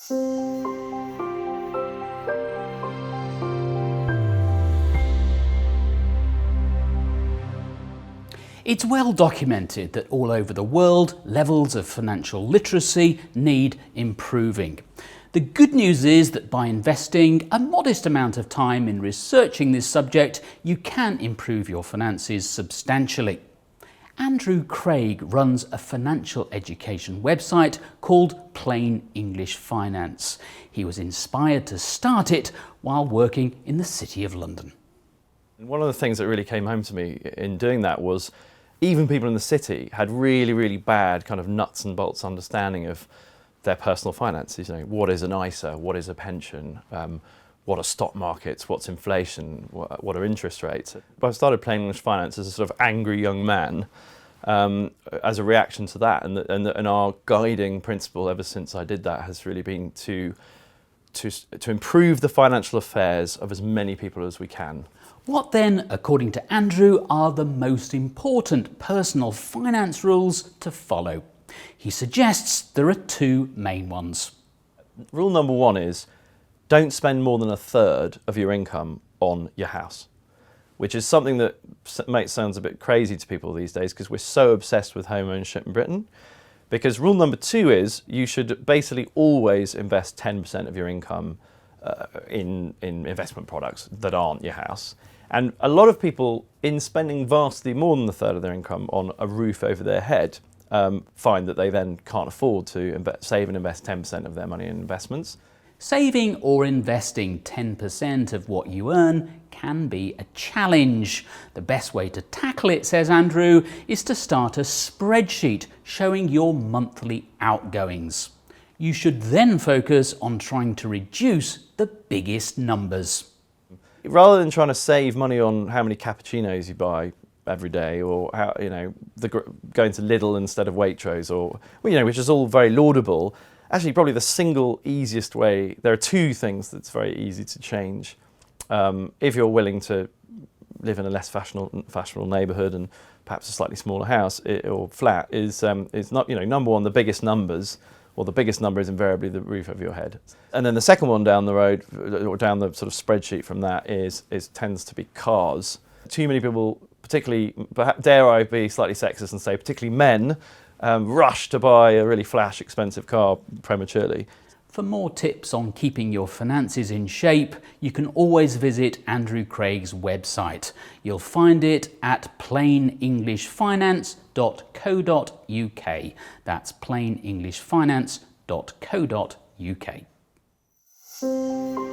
It's well documented that all over the world, levels of financial literacy need improving. The good news is that by investing a modest amount of time in researching this subject, you can improve your finances substantially. Andrew Craig runs a financial education website called Plain English Finance. He was inspired to start it while working in the City of London. One of the things that really came home to me in doing that was even people in the city had really bad kind of nuts and bolts understanding of their personal finances. You know, what is an ISA, what is a pension, what are stock markets, what's inflation, what are interest rates. But I started Plain English Finance as a sort of angry young man as a reaction to that, and our guiding principle ever since I did that has really been to improve the financial affairs of as many people as we can. What then, according to Andrew, are the most important personal finance rules to follow? He suggests there are two main ones. Rule number one is don't spend more than a third of your income on your house, which is something that sounds a bit crazy to people these days because we're so obsessed with home ownership in Britain. Because rule number two is you should basically always invest 10% of your income in investment products that aren't your house. And a lot of people, in spending vastly more than a third of their income on a roof over their head, find that they then can't afford to save and invest 10% of their money in investments. Saving or investing 10% of what you earn can be a challenge. The best way to tackle it, says Andrew, is to start a spreadsheet showing your monthly outgoings. You should then focus on trying to reduce the biggest numbers. Rather than trying to save money on how many cappuccinos you buy every day, or how, going to Lidl instead of Waitrose, or which is all very laudable. Actually, probably the single easiest way. There are two things that's very easy to change if you're willing to live in a less fashionable neighbourhood and perhaps a slightly smaller house or flat. Is not number one, the biggest numbers. Well, the biggest number is invariably the roof over your head. And then the second one down the road, or down the sort of spreadsheet from that, tends to be cars. Too many people, particularly, dare I be slightly sexist and say, particularly men, rush to buy a really flash, expensive car prematurely. For more tips on keeping your finances in shape, you can always visit Andrew Craig's website. You'll find it at plainenglishfinance.co.uk. That's plainenglishfinance.co.uk.